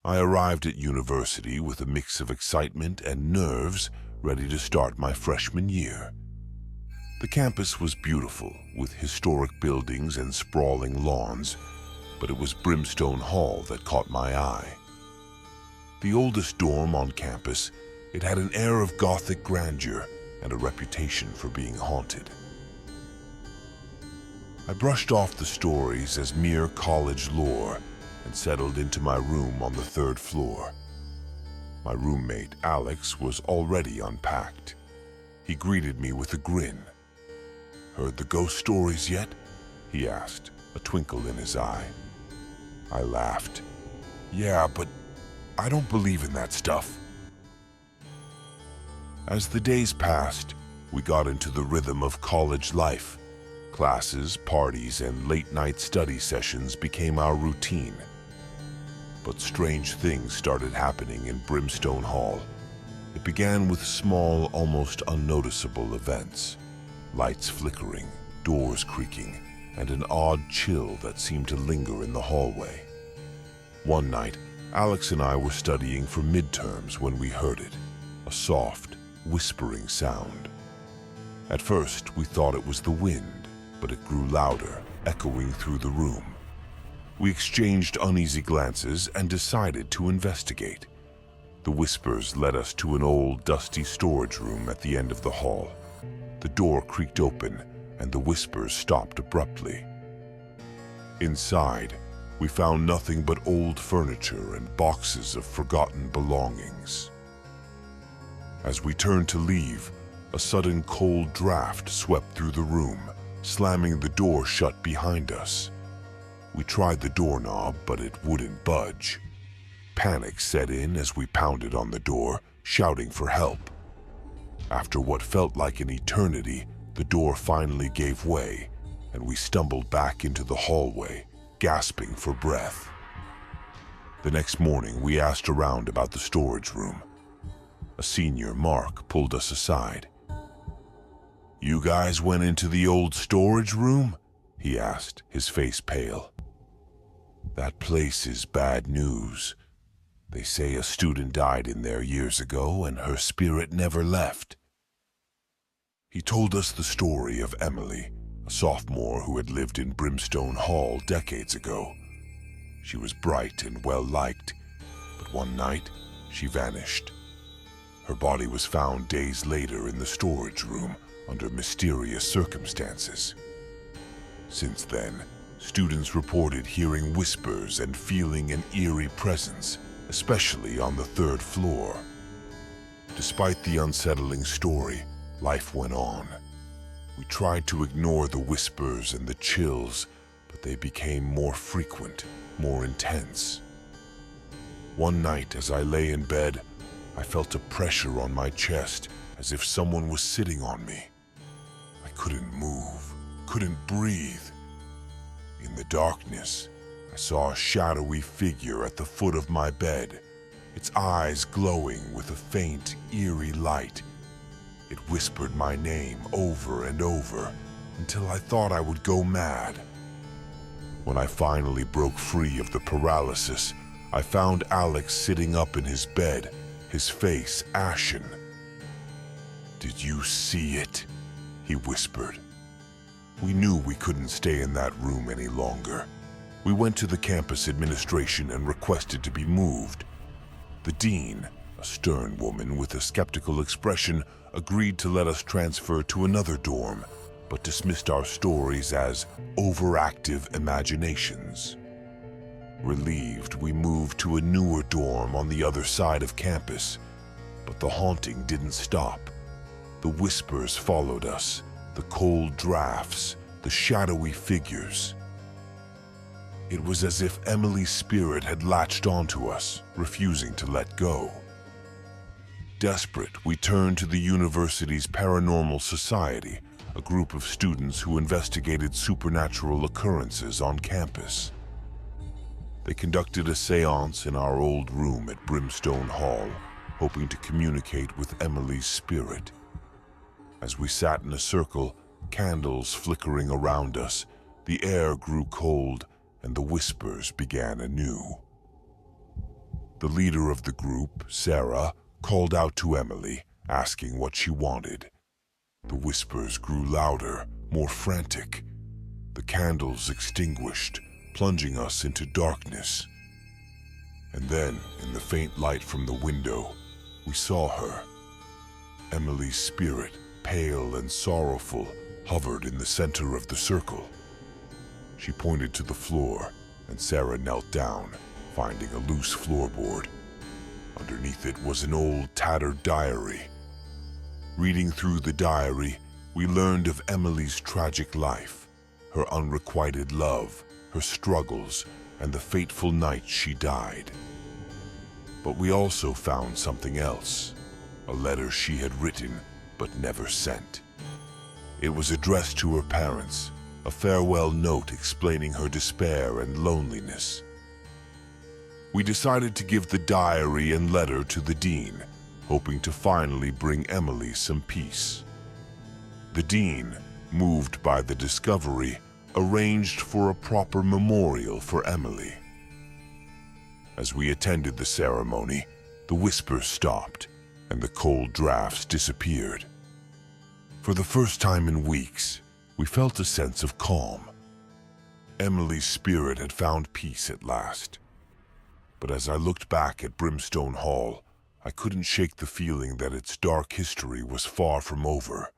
I arrived at university with a mix of excitement and nerves, ready to start my freshman year. The campus was beautiful, with historic buildings and sprawling lawns, but it was Brimstone Hall that caught my eye. The oldest dorm on campus, it had an air of Gothic grandeur and a reputation for being haunted. I brushed off the stories as mere college lore and settled into my room on the third floor. My roommate, Alex, was already unpacked. He greeted me with a grin. "Heard the ghost stories yet?" he asked, a twinkle in his eye. I laughed. "Yeah, but I don't believe in that stuff." As the days passed, we got into the rhythm of college life. Classes, parties, and late-night study sessions became our routine. But strange things started happening in Brimstone Hall. It began with small, almost unnoticeable events. Lights flickering, doors creaking, and an odd chill that seemed to linger in the hallway. One night, Alex and I were studying for midterms when we heard it, a soft, whispering sound. At first, we thought it was the wind, but it grew louder, echoing through the room. We exchanged uneasy glances and decided to investigate. The whispers led us to an old, dusty storage room at the end of the hall. The door creaked open, and the whispers stopped abruptly. Inside, we found nothing but old furniture and boxes of forgotten belongings. As we turned to leave, a sudden cold draft swept through the room, slamming the door shut behind us. We tried the doorknob, but it wouldn't budge. Panic set in as we pounded on the door, shouting for help. After what felt like an eternity, the door finally gave way, and we stumbled back into the hallway, gasping for breath. The next morning, we asked around about the storage room. A senior, Mark, pulled us aside. "You guys went into the old storage room?" he asked, his face pale. "That place is bad news. They say a student died in there years ago and her spirit never left." He told us the story of Emily, a sophomore who had lived in Brimstone Hall decades ago. She was bright and well-liked, but one night she vanished. Her body was found days later in the storage room under mysterious circumstances. Since then, students reported hearing whispers and feeling an eerie presence, especially on the third floor. Despite the unsettling story, life went on. We tried to ignore the whispers and the chills, but they became more frequent, more intense. One night, as I lay in bed, I felt a pressure on my chest, as if someone was sitting on me. I couldn't move, couldn't breathe. In the darkness, I saw a shadowy figure at the foot of my bed, its eyes glowing with a faint, eerie light. It whispered my name over and over until I thought I would go mad. When I finally broke free of the paralysis, I found Alex sitting up in his bed, his face ashen. "Did you see it?" he whispered. We knew we couldn't stay in that room any longer. We went to the campus administration and requested to be moved. The dean, a stern woman with a skeptical expression, agreed to let us transfer to another dorm, but dismissed our stories as overactive imaginations. Relieved, we moved to a newer dorm on the other side of campus, but the haunting didn't stop. The whispers followed us, the cold drafts, the shadowy figures. It was as if Emily's spirit had latched onto us, refusing to let go. Desperate, we turned to the university's Paranormal Society, a group of students who investigated supernatural occurrences on campus. They conducted a seance in our old room at Brimstone Hall, hoping to communicate with Emily's spirit. As we sat in a circle, candles flickering around us, the air grew cold and the whispers began anew. The leader of the group, Sarah, called out to Emily, asking what she wanted. The whispers grew louder, more frantic. The candles extinguished, plunging us into darkness. And then, in the faint light from the window, we saw her. Emily's spirit, pale and sorrowful, hovered in the center of the circle. She pointed to the floor, and Sarah knelt down, finding a loose floorboard. Underneath it was an old, tattered diary. Reading through the diary, we learned of Emily's tragic life, her unrequited love, her struggles, and the fateful night she died. But we also found something else, a letter she had written but never sent. It was addressed to her parents, a farewell note explaining her despair and loneliness. We decided to give the diary and letter to the dean, hoping to finally bring Emily some peace. The dean, moved by the discovery, arranged for a proper memorial for Emily. As we attended the ceremony, the whispers stopped and the cold drafts disappeared. For the first time in weeks, we felt a sense of calm. Emily's spirit had found peace at last. But as I looked back at Brimstone Hall, I couldn't shake the feeling that its dark history was far from over.